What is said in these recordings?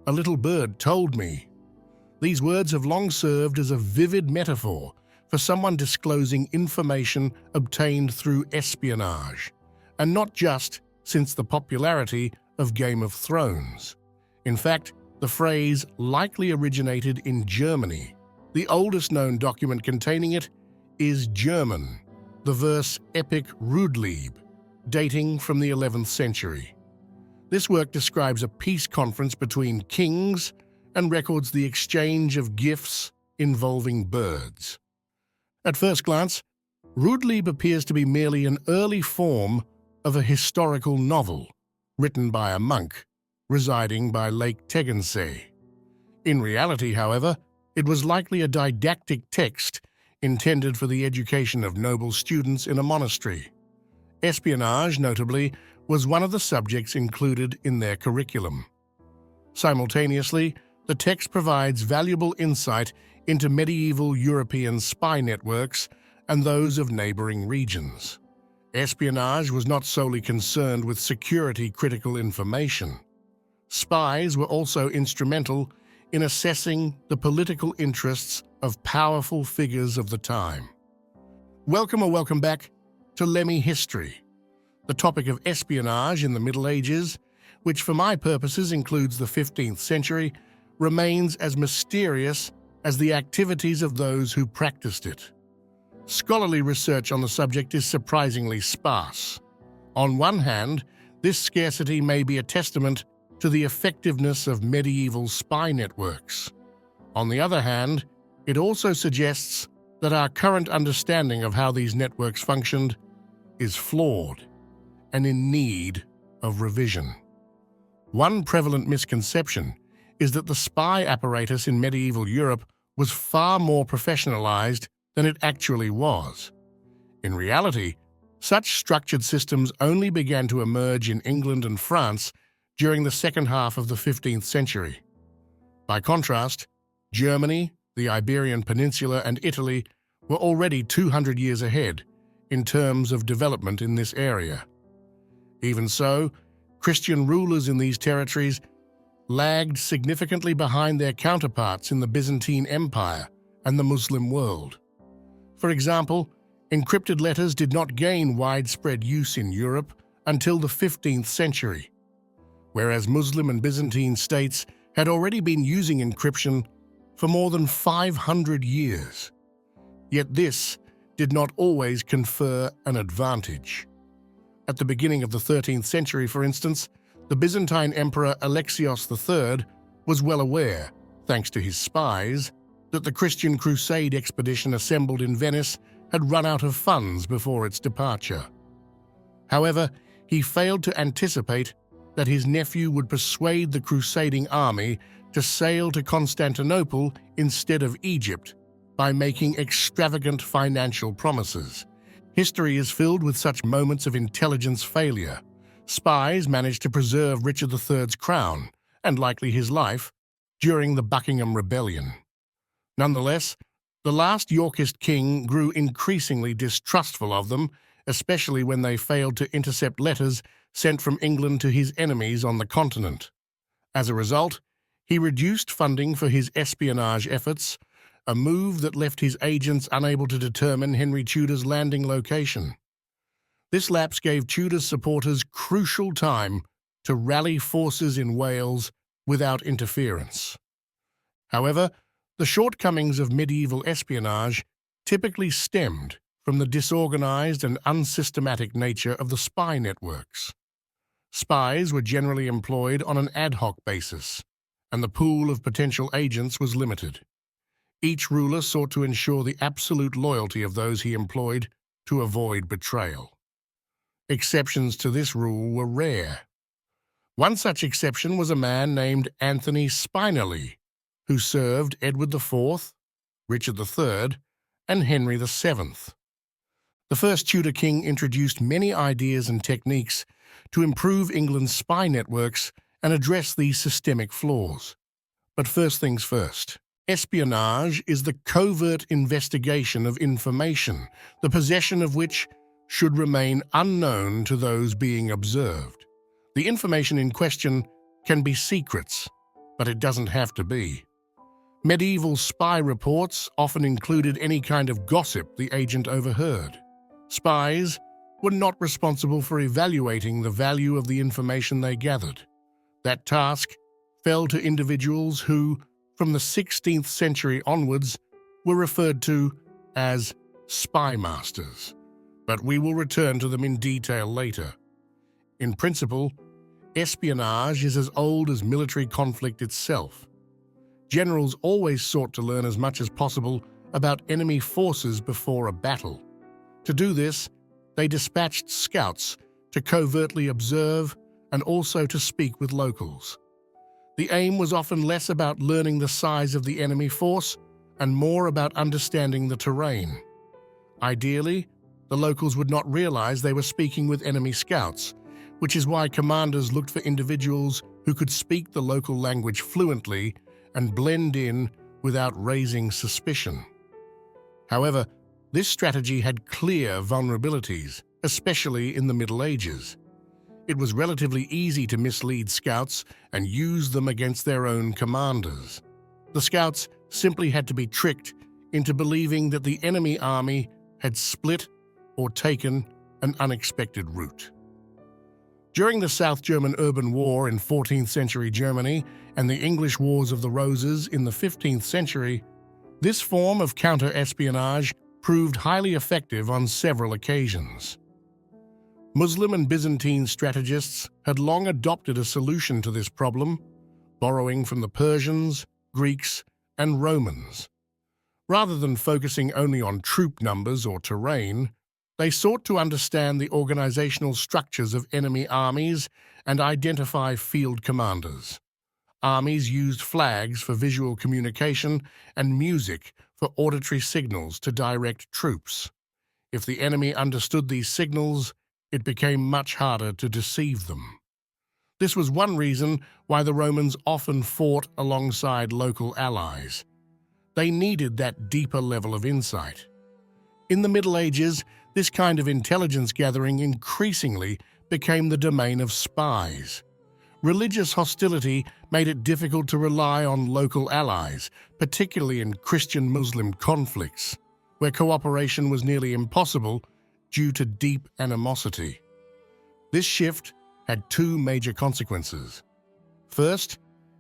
a little bird told me. These words have long served as a vivid metaphor for someone disclosing information obtained through espionage, and not just since the popularity of Game of Thrones. In fact, the phrase likely originated in Germany. The oldest known document containing it is German, the verse epic Ruodlieb, dating from the 11th century. This work describes a peace conference between kings and records the exchange of gifts involving birds. At first glance, Ruodlieb appears to be merely an early form of a historical novel written by a monk residing by Lake Tegernsee. In reality, however, it was likely a didactic text intended for the education of noble students in a monastery. Espionage, notably, was one of the subjects included in their curriculum. Simultaneously, the text provides valuable insight into medieval European spy networks and those of neighboring regions. Espionage was not solely concerned with security-critical information. Spies were also instrumental in assessing the political interests of powerful figures of the time. Welcome back to Lemmy History, the topic of espionage in the Middle Ages, which for my purposes includes the 15th century, remains as mysterious as the activities of those who practiced it. Scholarly research on the subject is surprisingly sparse. On one hand, this scarcity may be a testament to the effectiveness of medieval spy networks. On the other hand, it also suggests that our current understanding of how these networks functioned is flawed and in need of revision. One prevalent misconception is that the spy apparatus in medieval Europe was far more professionalized than it actually was. In reality, such structured systems only began to emerge in England and France during the second half of the 15th century. By contrast, Germany, the Iberian Peninsula, and Italy were already 200 years ahead in terms of development in this area. Even so, Christian rulers in these territories lagged significantly behind their counterparts in the Byzantine Empire and the Muslim world. For example, encrypted letters did not gain widespread use in Europe until the 15th century, whereas Muslim and Byzantine states had already been using encryption for more than 500 years. Yet this did not always confer an advantage. At the beginning of the 13th century, for instance, the Byzantine Emperor Alexios III was well aware, thanks to his spies, that the Christian Crusade expedition assembled in Venice had run out of funds before its departure. However, he failed to anticipate that his nephew would persuade the crusading army to sail to Constantinople instead of Egypt by making extravagant financial promises. History is filled with such moments of intelligence failure. Spies managed to preserve Richard III's crown, and likely his life, during the Buckingham Rebellion. Nonetheless, the last Yorkist king grew increasingly distrustful of them, especially when they failed to intercept letters sent from England to his enemies on the continent. As a result, he reduced funding for his espionage efforts, a move that left his agents unable to determine Henry Tudor's landing location. This lapse gave Tudor's supporters crucial time to rally forces in Wales without interference. However, the shortcomings of medieval espionage typically stemmed from the disorganized and unsystematic nature of the spy networks. Spies were generally employed on an ad hoc basis, and the pool of potential agents was limited. Each ruler sought to ensure the absolute loyalty of those he employed to avoid betrayal. Exceptions to this rule were rare. One such exception was a man named Anthony Spinelli, who served Edward IV, Richard III, and Henry VII. The first Tudor king introduced many ideas and techniques to improve England's spy networks and address these systemic flaws. But first things first. Espionage is the covert investigation of information, the possession of which should remain unknown to those being observed. The information in question can be secrets, but it doesn't have to be. Medieval spy reports often included any kind of gossip the agent overheard. Spies were not responsible for evaluating the value of the information they gathered. That task fell to individuals who, from the 16th century onwards, were referred to as spy masters. But we will return to them in detail later. In principle, espionage is as old as military conflict itself. Generals always sought to learn as much as possible about enemy forces before a battle. To do this, they dispatched scouts to covertly observe and also to speak with locals. The aim was often less about learning the size of the enemy force and more about understanding the terrain. Ideally, the locals would not realize they were speaking with enemy scouts, which is why commanders looked for individuals who could speak the local language fluently and blend in without raising suspicion. However, this strategy had clear vulnerabilities, especially in the Middle Ages. It was relatively easy to mislead scouts and use them against their own commanders. The scouts simply had to be tricked into believing that the enemy army had split or taken an unexpected route. During the South German Urban War in 14th century Germany and the English Wars of the Roses in the 15th century, this form of counter-espionage proved highly effective on several occasions. Muslim and Byzantine strategists had long adopted a solution to this problem, borrowing from the Persians, Greeks, and Romans. Rather than focusing only on troop numbers or terrain, they sought to understand the organizational structures of enemy armies and identify field commanders. Armies used flags for visual communication and music for auditory signals to direct troops. If the enemy understood these signals, it became much harder to deceive them. This was one reason why the Romans often fought alongside local allies. They needed that deeper level of insight. In the Middle Ages, this kind of intelligence gathering increasingly became the domain of spies. Religious hostility made it difficult to rely on local allies, particularly in Christian-Muslim conflicts, where cooperation was nearly impossible due to deep animosity. This shift had two major consequences. First,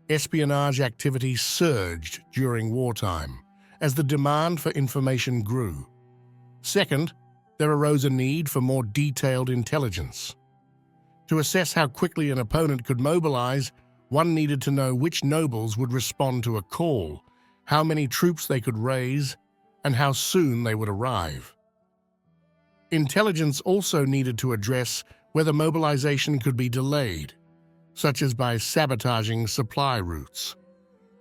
espionage activity surged during wartime as the demand for information grew. Second, there arose a need for more detailed intelligence. To assess how quickly an opponent could mobilize, one needed to know which nobles would respond to a call, how many troops they could raise, and how soon they would arrive. Intelligence also needed to address whether mobilization could be delayed, such as by sabotaging supply routes.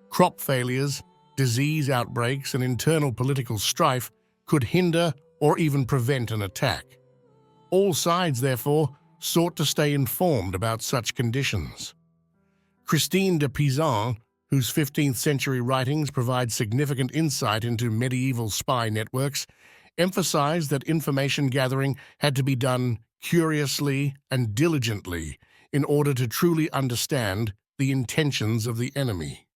Crop failures, disease outbreaks, and internal political strife could hinder or even prevent an attack. All sides, therefore, sought to stay informed about such conditions. Christine de Pizan, whose 15th century writings provide significant insight into medieval spy networks, emphasized that information gathering had to be done curiously and diligently in order to truly understand the intentions of the enemy.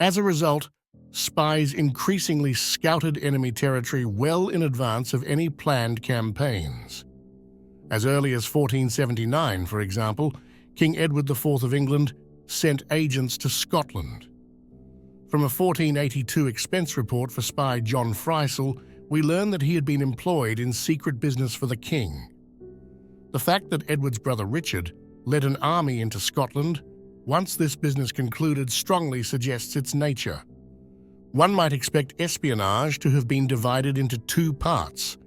As a result, spies increasingly scouted enemy territory well in advance of any planned campaigns. As early as 1479, for example, King Edward IV of England sent agents to Scotland. From a 1482 expense report for spy John Freisel, we learn that he had been employed in secret business for the king. The fact that Edward's brother Richard led an army into Scotland, once this business concluded, strongly suggests its nature. One might expect espionage to have been divided into two parts: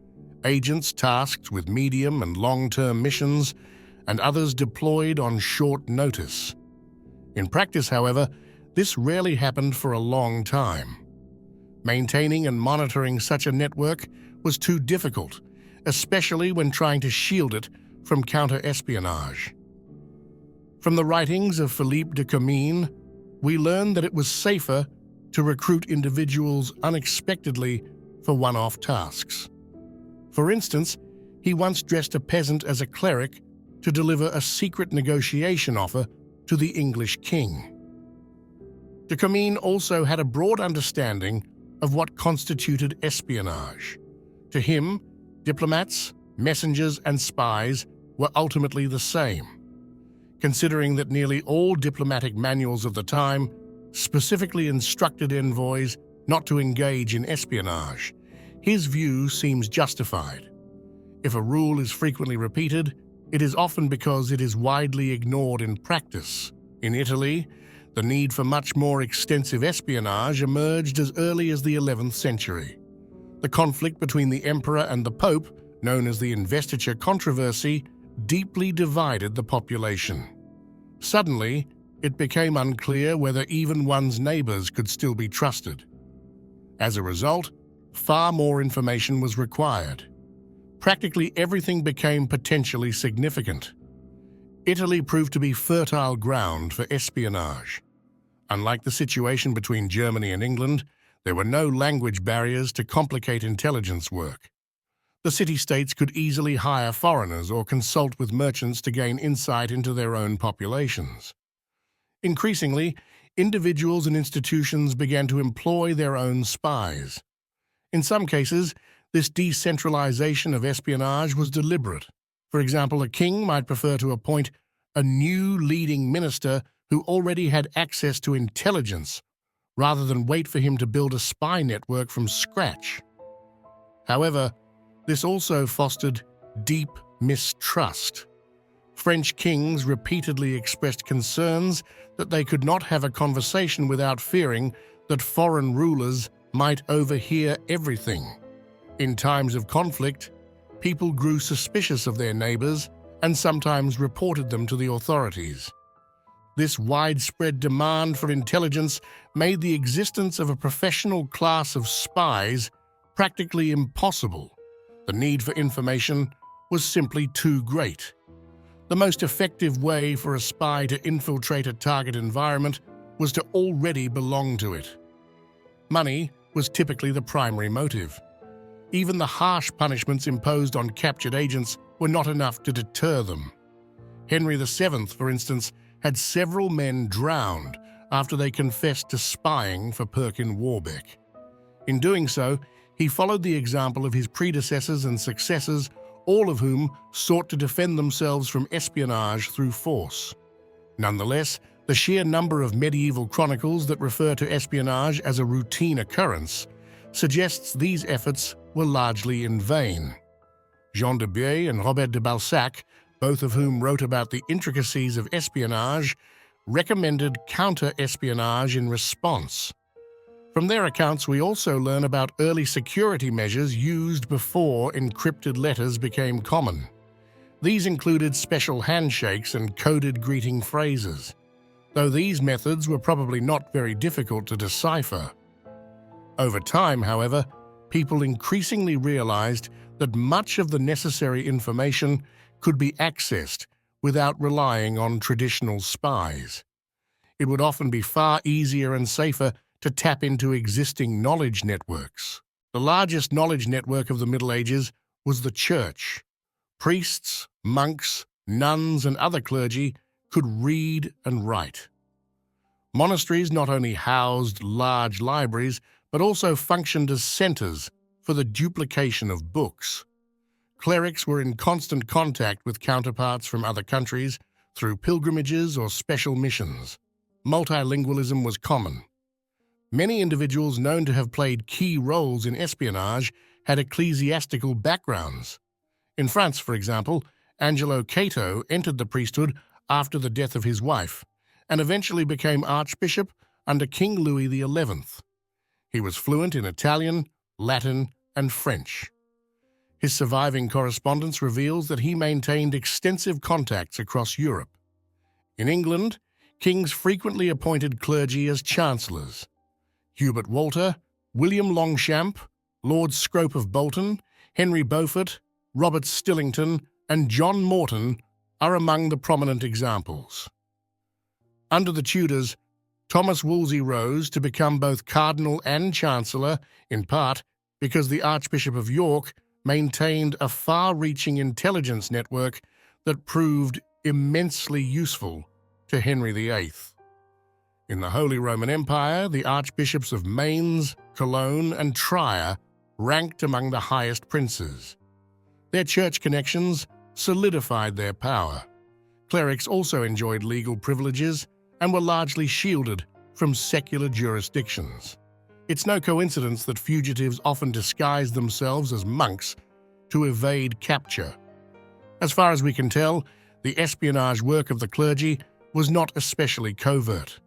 agents tasked with medium and long-term missions, and others deployed on short notice. In practice, however, this rarely happened for a long time. Maintaining and monitoring such a network was too difficult, especially when trying to shield it from counter-espionage. From the writings of Philippe de Comines, we learn that it was safer to recruit individuals unexpectedly for one-off tasks. For instance, he once dressed a peasant as a cleric to deliver a secret negotiation offer to the English king. De Comines also had a broad understanding of what constituted espionage. To him, diplomats, messengers, and spies were ultimately the same. Considering that nearly all diplomatic manuals of the time specifically instructed envoys not to engage in espionage, his view seems justified. If a rule is frequently repeated, it is often because it is widely ignored in practice. In Italy, the need for much more extensive espionage emerged as early as the 11th century. The conflict between the emperor and the pope, known as the investiture controversy, deeply divided the population. Suddenly, it became unclear whether even one's neighbors could still be trusted. As a result, far more information was required. Practically everything became potentially significant. Italy proved to be fertile ground for espionage. Unlike the situation between Germany and England, there were no language barriers to complicate intelligence work. The city-states could easily hire foreigners or consult with merchants to gain insight into their own populations. Increasingly, individuals and institutions began to employ their own spies. In some cases, this decentralization of espionage was deliberate. For example, a king might prefer to appoint a new leading minister who already had access to intelligence, rather than wait for him to build a spy network from scratch. However, this also fostered deep mistrust. French kings repeatedly expressed concerns that they could not have a conversation without fearing that foreign rulers might overhear everything. In times of conflict, people grew suspicious of their neighbors and sometimes reported them to the authorities. This widespread demand for intelligence made the existence of a professional class of spies practically impossible. The need for information was simply too great. The most effective way for a spy to infiltrate a target environment was to already belong to it. Money was typically the primary motive. Even the harsh punishments imposed on captured agents were not enough to deter them. Henry VII, for instance, had several men drowned after they confessed to spying for Perkin Warbeck. In doing so, he followed the example of his predecessors and successors, all of whom sought to defend themselves from espionage through force. Nonetheless, the sheer number of medieval chronicles that refer to espionage as a routine occurrence suggests these efforts were largely in vain. Jean de Bieu and Robert de Balzac, both of whom wrote about the intricacies of espionage, recommended counter-espionage in response. From their accounts, we also learn about early security measures used before encrypted letters became common. These included special handshakes and coded greeting phrases, though these methods were probably not very difficult to decipher. Over time, however, people increasingly realized that much of the necessary information could be accessed without relying on traditional spies. It would often be far easier and safer to tap into existing knowledge networks. The largest knowledge network of the Middle Ages was the Church. Priests, monks, nuns, and other clergy could read and write. Monasteries not only housed large libraries, but also functioned as centers for the duplication of books. Clerics were in constant contact with counterparts from other countries through pilgrimages or special missions. Multilingualism was common. Many individuals known to have played key roles in espionage had ecclesiastical backgrounds. In France, for example, Angelo Cato entered the priesthood after the death of his wife and eventually became archbishop under King Louis XI. He was fluent in Italian, Latin, and French. His surviving correspondence reveals that he maintained extensive contacts across Europe. In England, kings frequently appointed clergy as chancellors. Hubert Walter, William Longchamp, Lord Scrope of Bolton, Henry Beaufort, Robert Stillington, and John Morton are among the prominent examples. Under the Tudors, Thomas Wolsey rose to become both cardinal and chancellor, in part because the Archbishop of York maintained a far-reaching intelligence network that proved immensely useful to Henry VIII. In the Holy Roman Empire, the archbishops of Mainz, Cologne, and Trier ranked among the highest princes. Their church connections solidified their power. Clerics also enjoyed legal privileges and were largely shielded from secular jurisdictions. It's no coincidence that fugitives often disguised themselves as monks to evade capture. As far as we can tell, the espionage work of the clergy was not especially covert.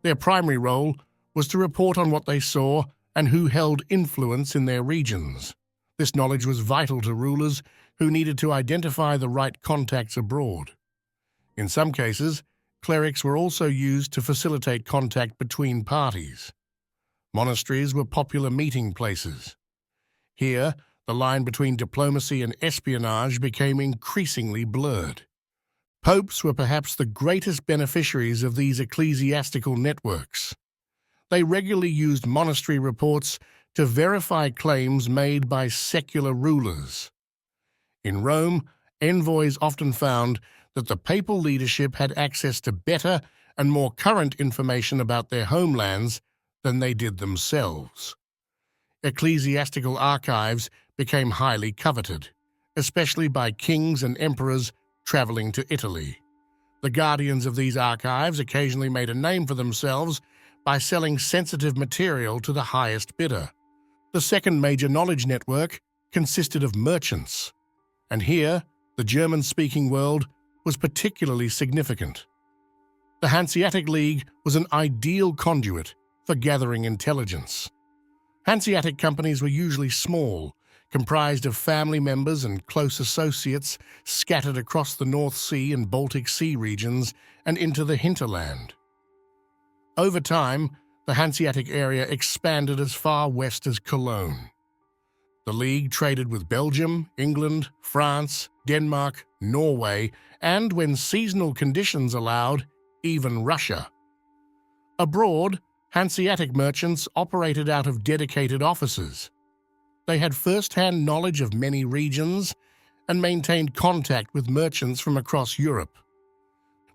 Their primary role was to report on what they saw and who held influence in their regions. This knowledge was vital to rulers who needed to identify the right contacts abroad. In some cases, clerics were also used to facilitate contact between parties. Monasteries were popular meeting places. Here, the line between diplomacy and espionage became increasingly blurred. Popes were perhaps the greatest beneficiaries of these ecclesiastical networks. They regularly used monastery reports to verify claims made by secular rulers. In Rome, envoys often found that the papal leadership had access to better and more current information about their homelands than they did themselves. Ecclesiastical archives became highly coveted, especially by kings and emperors traveling to Italy. The guardians of these archives occasionally made a name for themselves by selling sensitive material to the highest bidder. The second major knowledge network consisted of merchants, and here the German-speaking world was particularly significant. The Hanseatic League was an ideal conduit for gathering intelligence. Hanseatic companies were usually small, comprised of family members and close associates scattered across the North Sea and Baltic Sea regions and into the hinterland. Over time, the Hanseatic area expanded as far west as Cologne. The League traded with Belgium, England, France, Denmark, Norway, and, when seasonal conditions allowed, even Russia. Abroad, Hanseatic merchants operated out of dedicated offices. They had first-hand knowledge of many regions and maintained contact with merchants from across Europe.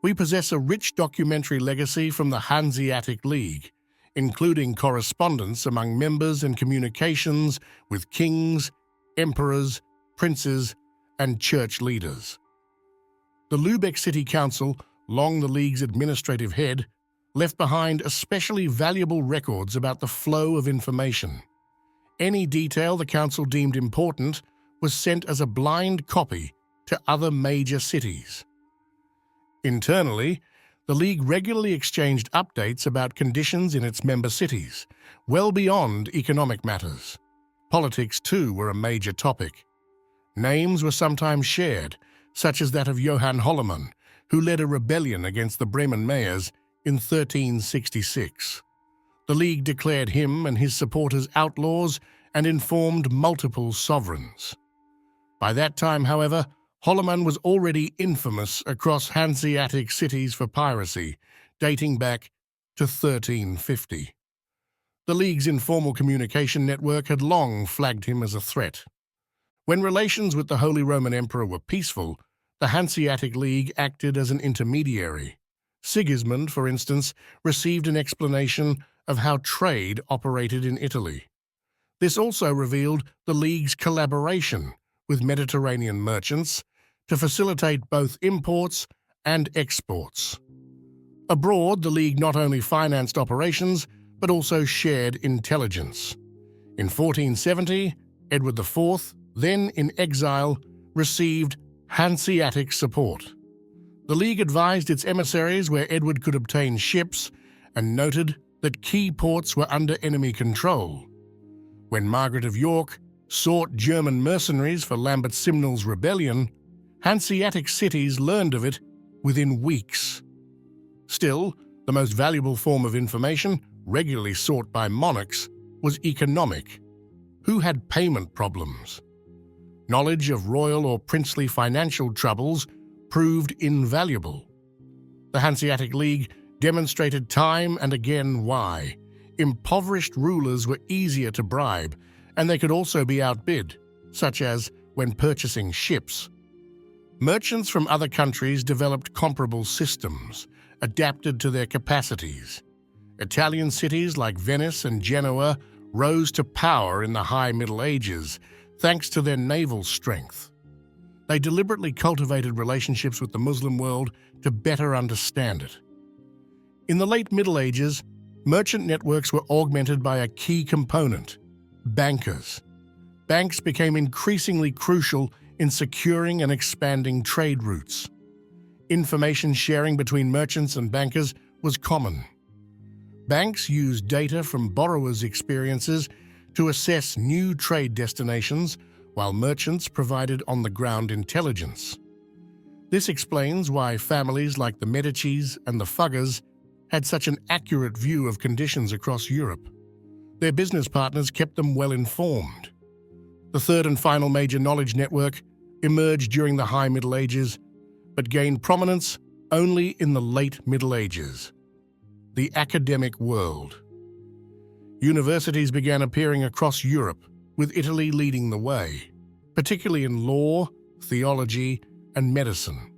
We possess a rich documentary legacy from the Hanseatic League, including correspondence among members and communications with kings, emperors, princes, and church leaders. The Lübeck City Council, long the League's administrative head, left behind especially valuable records about the flow of information. Any detail the council deemed important was sent as a blind copy to other major cities. Internally, the League regularly exchanged updates about conditions in its member cities, well beyond economic matters. Politics, too, were a major topic. Names were sometimes shared, such as that of Johann Hollemann, who led a rebellion against the Bremen mayors in 1366. The League declared him and his supporters outlaws and informed multiple sovereigns. By that time, however, Hollemann was already infamous across Hanseatic cities for piracy, dating back to 1350. The League's informal communication network had long flagged him as a threat. When relations with the Holy Roman Emperor were peaceful, the Hanseatic League acted as an intermediary. Sigismund, for instance, received an explanation of how trade operated in Italy. This also revealed the League's collaboration with Mediterranean merchants to facilitate both imports and exports. Abroad, the League not only financed operations, but also shared intelligence. In 1470, Edward IV, then in exile, received Hanseatic support. The League advised its emissaries where Edward could obtain ships and noted that key ports were under enemy control. When Margaret of York sought German mercenaries for Lambert Simnel's rebellion, Hanseatic cities learned of it within weeks. Still, the most valuable form of information, regularly sought by monarchs, was economic. Who had payment problems? Knowledge of royal or princely financial troubles proved invaluable. The Hanseatic League demonstrated time and again why. Impoverished rulers were easier to bribe, and they could also be outbid, such as when purchasing ships. Merchants from other countries developed comparable systems, adapted to their capacities. Italian cities like Venice and Genoa rose to power in the High Middle Ages thanks to their naval strength. They deliberately cultivated relationships with the Muslim world to better understand it. In the late Middle Ages, merchant networks were augmented by a key component: bankers. Banks became increasingly crucial in securing and expanding trade routes. Information sharing between merchants and bankers was common. Banks used data from borrowers' experiences to assess new trade destinations, while merchants provided on-the-ground intelligence. This explains why families like the Medicis and the Fuggers had such an accurate view of conditions across Europe. Their business partners kept them well informed. The third and final major knowledge network emerged during the High Middle Ages, but gained prominence only in the late Middle Ages: the academic world. Universities began appearing across Europe, with Italy leading the way, particularly in law, theology, and medicine.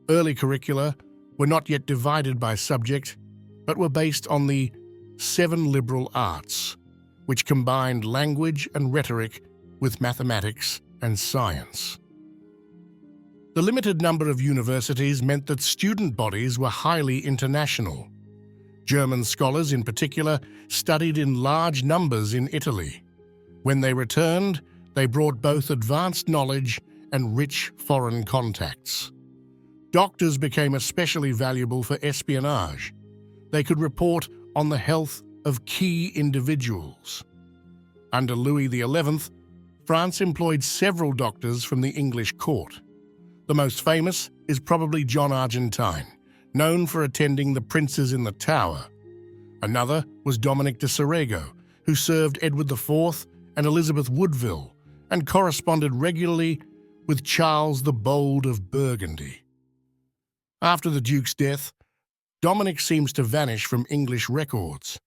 Early curricula were not yet divided by subject, but were based on the 7 liberal arts, which combined language and rhetoric with mathematics and science. The limited number of universities meant that student bodies were highly international. German scholars, in particular, studied in large numbers in Italy. When they returned, they brought both advanced knowledge and rich foreign contacts. Doctors became especially valuable for espionage. They could report on the health of key individuals. Under Louis XI, France employed several doctors from the English court. The most famous is probably John Argentine, known for attending the princes in the Tower. Another was Dominic de Serrego, who served Edward IV and Elizabeth Woodville and corresponded regularly with Charles the Bold of Burgundy. After the Duke's death, Dominic seems to vanish from English records.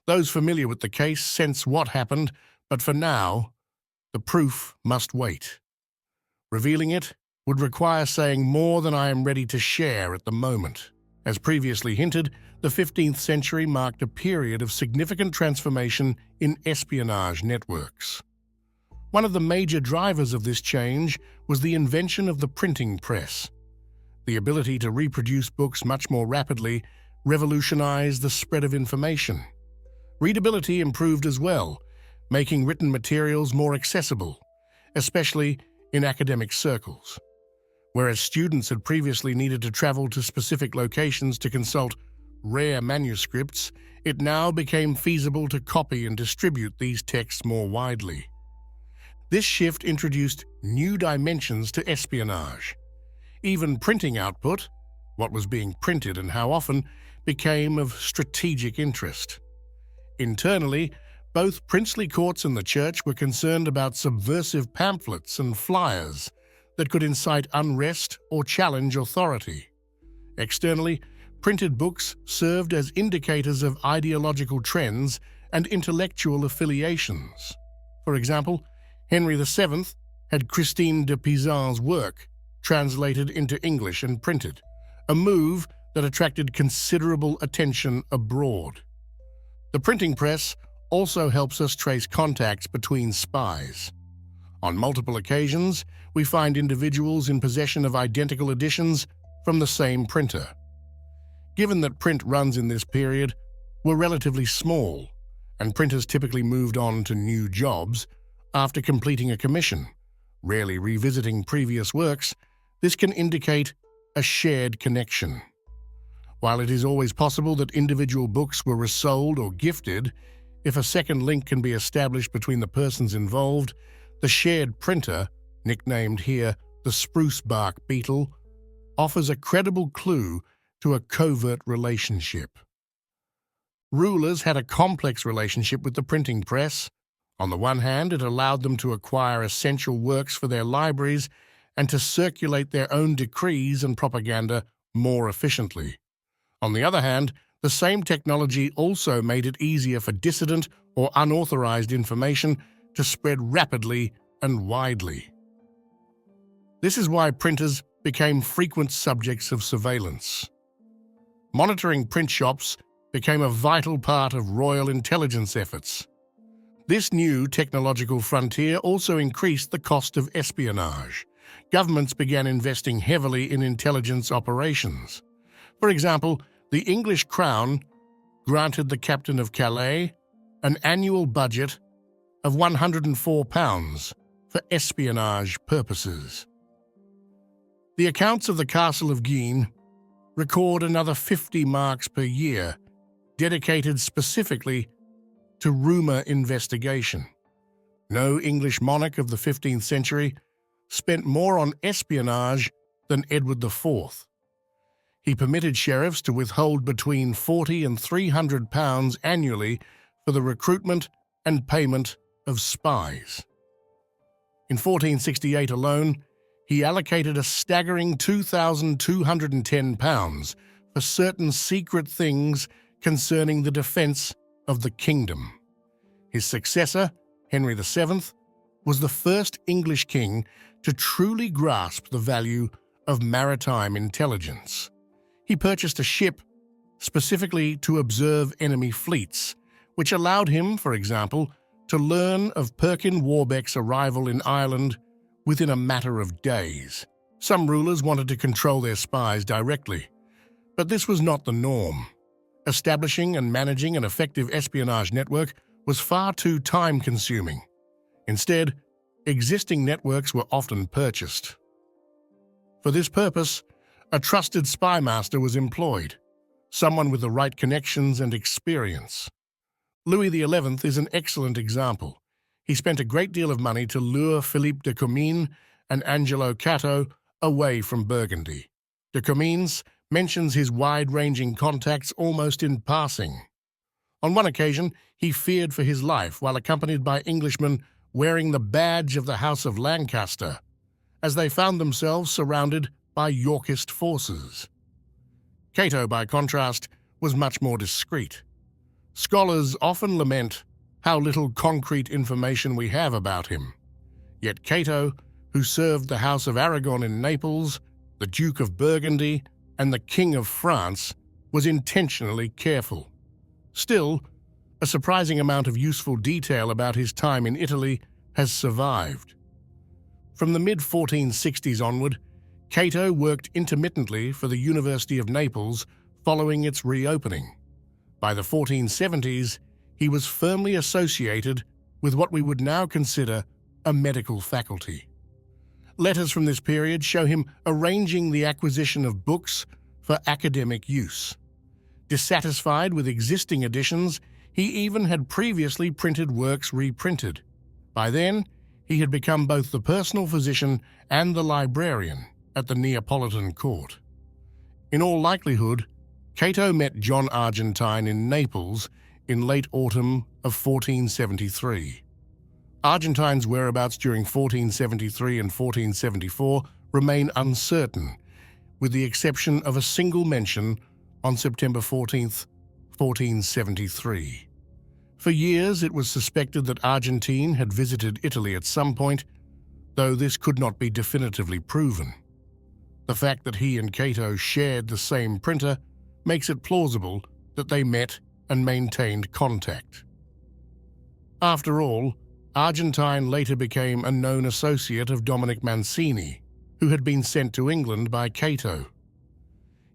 Those familiar with the case sense what happened, but for now, the proof must wait. Revealing it would require saying more than I am ready to share at the moment. As previously hinted, the 15th century marked a period of significant transformation in espionage networks. One of the major drivers of this change was the invention of the printing press. The ability to reproduce books much more rapidly revolutionized the spread of information. Readability improved as well, making written materials more accessible, especially in academic circles. Whereas students had previously needed to travel to specific locations to consult rare manuscripts, it now became feasible to copy and distribute these texts more widely. This shift introduced new dimensions to espionage. Even printing output, what was being printed and how often, became of strategic interest. Internally, both princely courts and the church were concerned about subversive pamphlets and flyers that could incite unrest or challenge authority. Externally, printed books served as indicators of ideological trends and intellectual affiliations. For example, Henry VII had Christine de Pisan's work translated into English and printed, a move that attracted considerable attention abroad. The printing press also helps us trace contacts between spies. On multiple occasions, we find individuals in possession of identical editions from the same printer. Given that print runs in this period were relatively small, and printers typically moved on to new jobs after completing a commission, rarely revisiting previous works, this can indicate a shared connection. While it is always possible that individual books were resold or gifted, if a second link can be established between the persons involved, the shared printer, nicknamed here the spruce bark beetle, offers a credible clue to a covert relationship. Rulers had a complex relationship with the printing press. On the one hand, it allowed them to acquire essential works for their libraries and to circulate their own decrees and propaganda more efficiently. On the other hand, the same technology also made it easier for dissident or unauthorized information to spread rapidly and widely. This is why printers became frequent subjects of surveillance. Monitoring print shops became a vital part of royal intelligence efforts. This new technological frontier also increased the cost of espionage. Governments began investing heavily in intelligence operations. For example, the English Crown granted the Captain of Calais an annual budget of £104 for espionage purposes. The accounts of the Castle of Guines record another 50 marks per year, dedicated specifically to rumour investigation. No English monarch of the 15th century spent more on espionage than Edward IV. He permitted sheriffs to withhold between £40 and £300 annually for the recruitment and payment of spies. In 1468 alone, he allocated a staggering £2,210 for certain secret things concerning the defence of the kingdom. His successor, Henry VII, was the first English king to truly grasp the value of maritime intelligence. He purchased a ship specifically to observe enemy fleets, which allowed him, for example, to learn of Perkin Warbeck's arrival in Ireland within a matter of days. Some rulers wanted to control their spies directly, but this was not the norm. Establishing and managing an effective espionage network was far too time-consuming. Instead, existing networks were often purchased. For this purpose, a trusted spy master was employed, someone with the right connections and experience. Louis XI is an excellent example. He spent a great deal of money to lure Philippe de Comines and Angelo Catto away from Burgundy. De Comines mentions his wide-ranging contacts almost in passing. On one occasion, he feared for his life while accompanied by Englishmen wearing the badge of the House of Lancaster, as they found themselves surrounded by Yorkist forces. Cato, by contrast, was much more discreet. Scholars often lament how little concrete information we have about him. Yet Cato, who served the House of Aragon in Naples, the Duke of Burgundy, and the King of France, was intentionally careful. Still, a surprising amount of useful detail about his time in Italy has survived. From the mid-1460s onward, Cato worked intermittently for the University of Naples following its reopening. By the 1470s, he was firmly associated with what we would now consider a medical faculty. Letters from this period show him arranging the acquisition of books for academic use. Dissatisfied with existing editions, he even had previously printed works reprinted. By then, he had become both the personal physician and the librarian at the Neapolitan court. In all likelihood, Cato met John Argentine in Naples in late autumn of 1473. Argentine's whereabouts during 1473 and 1474 remain uncertain, with the exception of a single mention on September 14, 1473. For years, it was suspected that Argentine had visited Italy at some point, though this could not be definitively proven. The fact that he and Cato shared the same printer makes it plausible that they met and maintained contact. After all, Argentine later became a known associate of Dominic Mancini, who had been sent to England by Cato.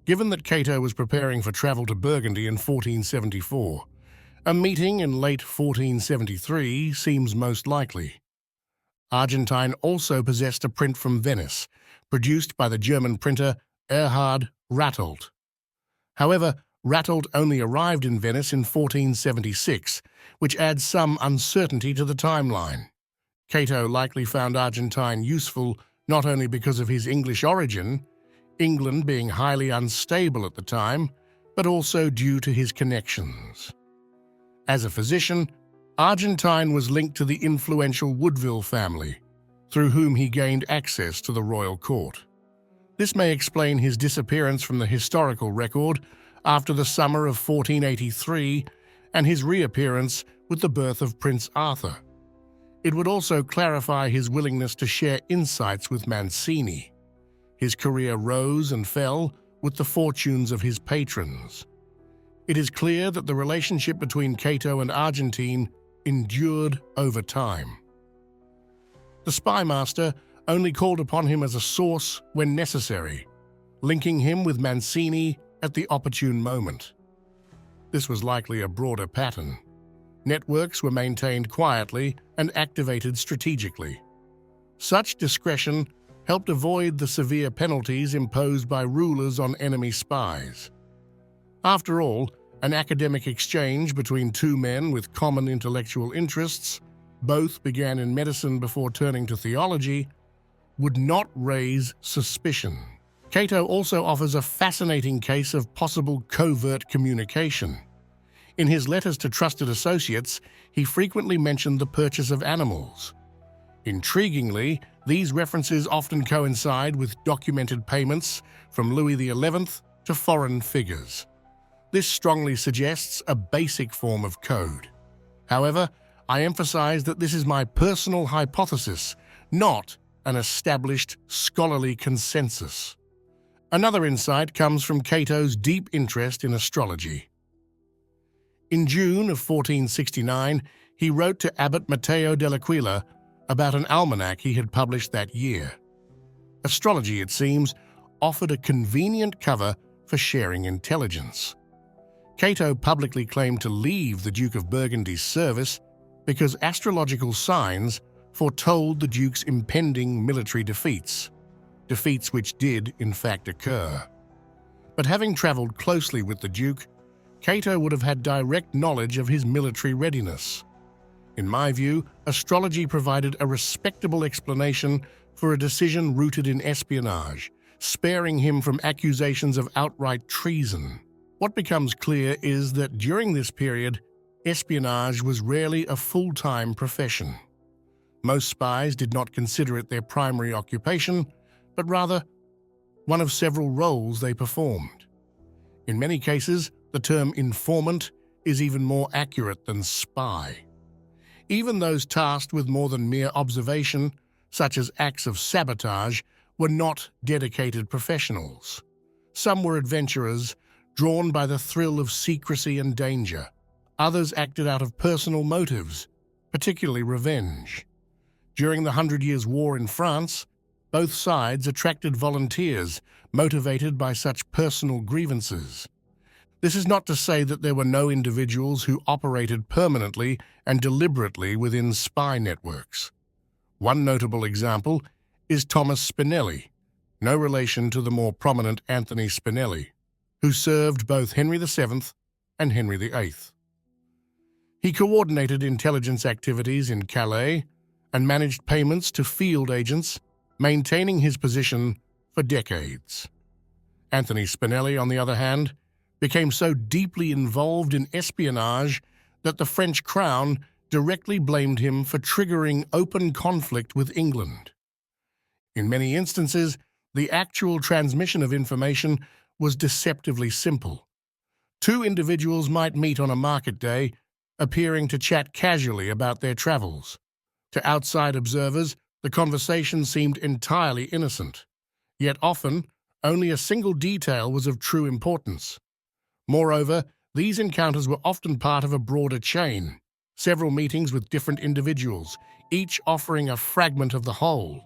Given that Cato was preparing for travel to Burgundy in 1474, a meeting in late 1473 seems most likely. Argentine also possessed a print from Venice, produced by the German printer Erhard Rattolt. However, Rattolt only arrived in Venice in 1476, which adds some uncertainty to the timeline. Cato likely found Argentine useful not only because of his English origin, England being highly unstable at the time, but also due to his connections. As a physician, Argentine was linked to the influential Woodville family, through whom he gained access to the royal court. This may explain his disappearance from the historical record after the summer of 1483 and his reappearance with the birth of Prince Arthur. It would also clarify his willingness to share insights with Mancini. His career rose and fell with the fortunes of his patrons. It is clear that the relationship between Cato and Argentine endured over time. The spy master only called upon him as a source when necessary, linking him with Mancini at the opportune moment. This was likely a broader pattern. Networks were maintained quietly and activated strategically. Such discretion helped avoid the severe penalties imposed by rulers on enemy spies. After all, an academic exchange between two men with common intellectual interests, both began in medicine before turning to theology, would not raise suspicion. Cato also offers a fascinating case of possible covert communication. In his letters to trusted associates, he frequently mentioned the purchase of animals. Intriguingly, these references often coincide with documented payments from Louis XI to foreign figures. This strongly suggests a basic form of code. However, I emphasize that this is my personal hypothesis, not an established scholarly consensus. Another insight comes from Cato's deep interest in astrology. In June of 1469, he wrote to Abbot Matteo dell'Aquila about an almanac he had published that year. Astrology, it seems, offered a convenient cover for sharing intelligence. Cato publicly claimed to leave the Duke of Burgundy's service because astrological signs foretold the Duke's impending military defeats which did, in fact, occur. But having traveled closely with the Duke, Cato would have had direct knowledge of his military readiness. In my view, astrology provided a respectable explanation for a decision rooted in espionage, sparing him from accusations of outright treason. What becomes clear is that during this period, espionage was rarely a full-time profession. Most spies did not consider it their primary occupation, but rather one of several roles they performed. In many cases, the term informant is even more accurate than spy. Even those tasked with more than mere observation, such as acts of sabotage, were not dedicated professionals. Some were adventurers, drawn by the thrill of secrecy and danger. Others acted out of personal motives, particularly revenge. During the 100 Years' War in France, both sides attracted volunteers motivated by such personal grievances. This is not to say that there were no individuals who operated permanently and deliberately within spy networks. One notable example is Thomas Spinelli, no relation to the more prominent Anthony Spinelli, who served both Henry VII and Henry VIII. He coordinated intelligence activities in Calais and managed payments to field agents, maintaining his position for decades. Anthony Spinelli, on the other hand, became so deeply involved in espionage that the French crown directly blamed him for triggering open conflict with England. In many instances, the actual transmission of information was deceptively simple. Two individuals might meet on a market day, appearing to chat casually about their travels. To outside observers, the conversation seemed entirely innocent. Yet often, only a single detail was of true importance. Moreover, these encounters were often part of a broader chain, several meetings with different individuals, each offering a fragment of the whole.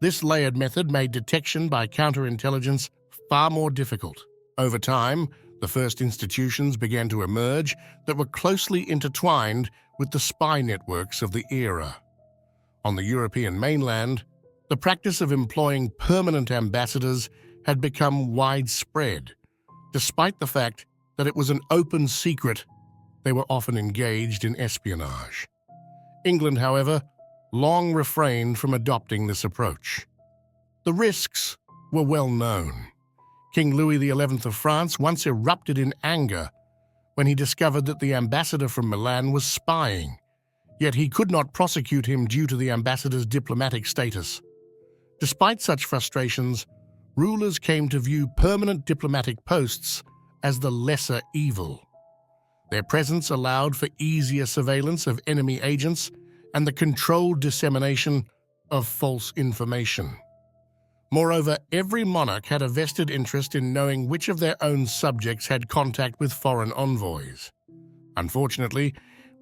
This layered method made detection by counterintelligence far more difficult. Over time, the first institutions began to emerge that were closely intertwined with the spy networks of the era. On the European mainland, the practice of employing permanent ambassadors had become widespread, despite the fact that it was an open secret they were often engaged in espionage. England, however, long refrained from adopting this approach. The risks were well known. King Louis XI of France once erupted in anger when he discovered that the ambassador from Milan was spying, yet he could not prosecute him due to the ambassador's diplomatic status. Despite such frustrations, rulers came to view permanent diplomatic posts as the lesser evil. Their presence allowed for easier surveillance of enemy agents and the controlled dissemination of false information. Moreover, every monarch had a vested interest in knowing which of their own subjects had contact with foreign envoys. Unfortunately,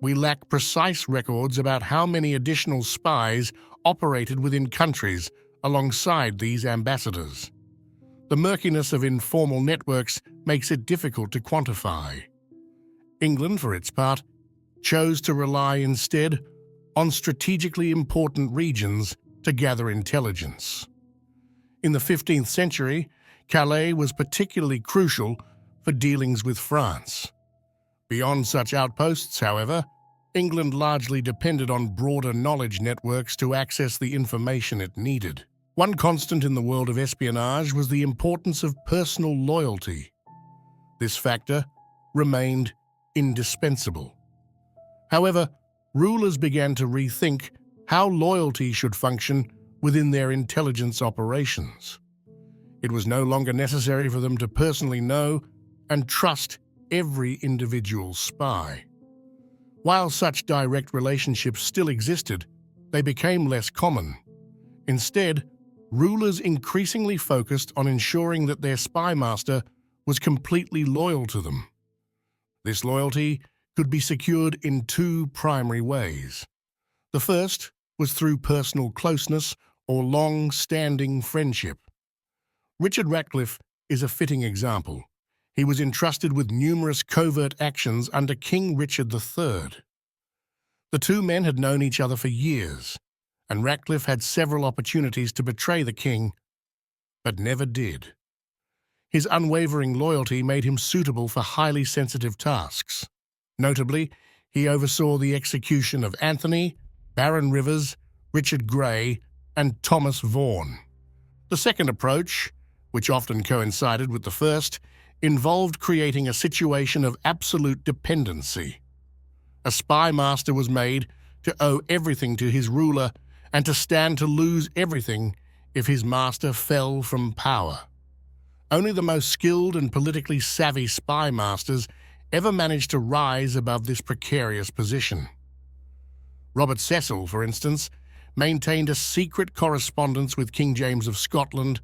we lack precise records about how many additional spies operated within countries alongside these ambassadors. The murkiness of informal networks makes it difficult to quantify. England, for its part, chose to rely instead on strategically important regions to gather intelligence. In the 15th century, Calais was particularly crucial for dealings with France. Beyond such outposts, however, England largely depended on broader knowledge networks to access the information it needed. One constant in the world of espionage was the importance of personal loyalty. This factor remained indispensable. However, rulers began to rethink how loyalty should function within their intelligence operations. It was no longer necessary for them to personally know and trust every individual spy. While such direct relationships still existed, they became less common. Instead, rulers increasingly focused on ensuring that their spy master was completely loyal to them. This loyalty could be secured in two primary ways. The first was through personal closeness or long-standing friendship. Richard Ratcliffe is a fitting example. He was entrusted with numerous covert actions under King Richard III. The two men had known each other for years, and Ratcliffe had several opportunities to betray the king, but never did. His unwavering loyalty made him suitable for highly sensitive tasks. Notably, he oversaw the execution of Anthony, Baron Rivers, Richard Grey, and Thomas Vaughan. The second approach, which often coincided with the first, involved creating a situation of absolute dependency. A spy master was made to owe everything to his ruler and to stand to lose everything if his master fell from power. Only the most skilled and politically savvy spy masters ever managed to rise above this precarious position. Robert Cecil, for instance, maintained a secret correspondence with King James of Scotland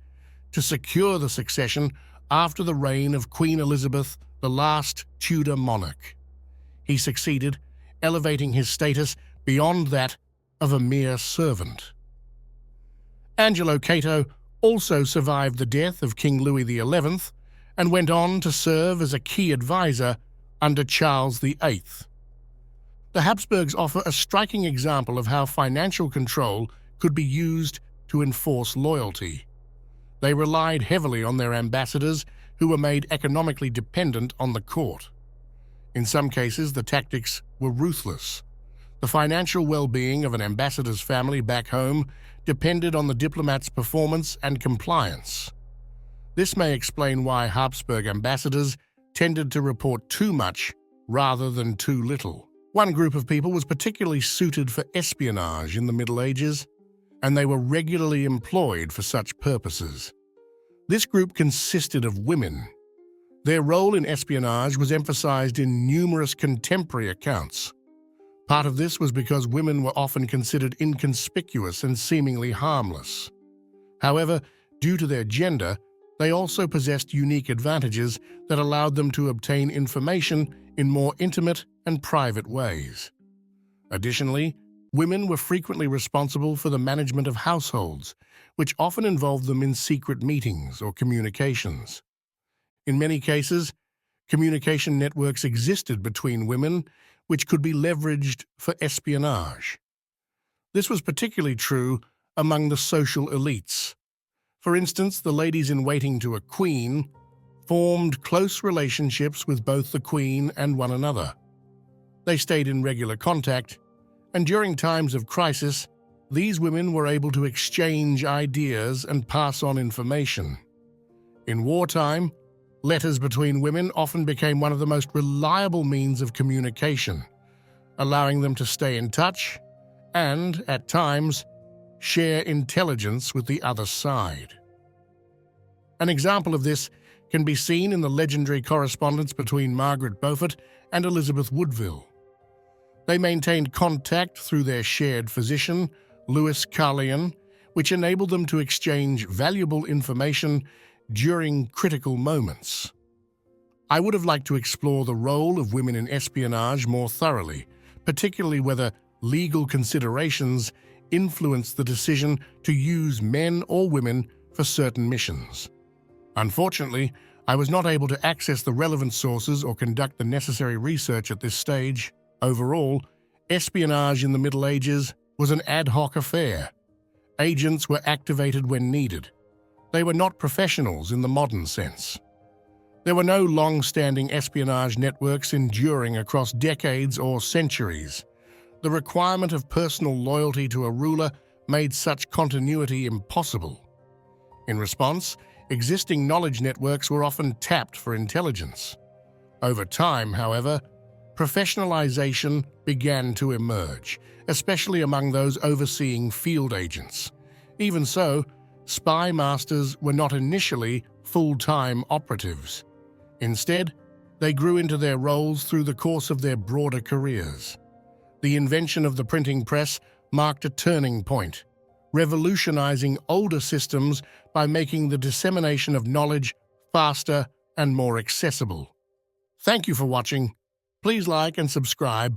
to secure the succession after the reign of Queen Elizabeth, the last Tudor monarch. He succeeded, elevating his status beyond that of a mere servant. Angelo Cato also survived the death of King Louis XI and went on to serve as a key advisor under Charles VIII. The Habsburgs offer a striking example of how financial control could be used to enforce loyalty. They relied heavily on their ambassadors, who were made economically dependent on the court. In some cases, the tactics were ruthless. The financial well-being of an ambassador's family back home depended on the diplomat's performance and compliance. This may explain why Habsburg ambassadors tended to report too much rather than too little. One group of people was particularly suited for espionage in the Middle Ages, and they were regularly employed for such purposes. This group consisted of women. Their role in espionage was emphasized in numerous contemporary accounts. Part of this was because women were often considered inconspicuous and seemingly harmless. However, due to their gender, they also possessed unique advantages that allowed them to obtain information in more intimate and private ways. Additionally, women were frequently responsible for the management of households, which often involved them in secret meetings or communications. In many cases, communication networks existed between women which could be leveraged for espionage. This was particularly true among the social elites. For instance, the ladies-in-waiting to a queen formed close relationships with both the queen and one another. They stayed in regular contact, and during times of crisis, these women were able to exchange ideas and pass on information. In wartime, letters between women often became one of the most reliable means of communication, allowing them to stay in touch and, at times, share intelligence with the other side. An example of this can be seen in the legendary correspondence between Margaret Beaufort and Elizabeth Woodville. They maintained contact through their shared physician, Louis Carlion, which enabled them to exchange valuable information during critical moments. I would have liked to explore the role of women in espionage more thoroughly, particularly whether legal considerations influenced the decision to use men or women for certain missions. Unfortunately, I was not able to access the relevant sources or conduct the necessary research at this stage. Overall, espionage in the Middle Ages was an ad hoc affair. Agents were activated when needed. They were not professionals in the modern sense. There were no long-standing espionage networks enduring across decades or centuries. The requirement of personal loyalty to a ruler made such continuity impossible. In response, existing knowledge networks were often tapped for intelligence. Over time, however, professionalization began to emerge, especially among those overseeing field agents. Even so, spy masters were not initially full-time operatives. Instead, they grew into their roles through the course of their broader careers. The invention of the printing press marked a turning point, revolutionizing older systems by making the dissemination of knowledge faster and more accessible. Thank you for watching. Please like and subscribe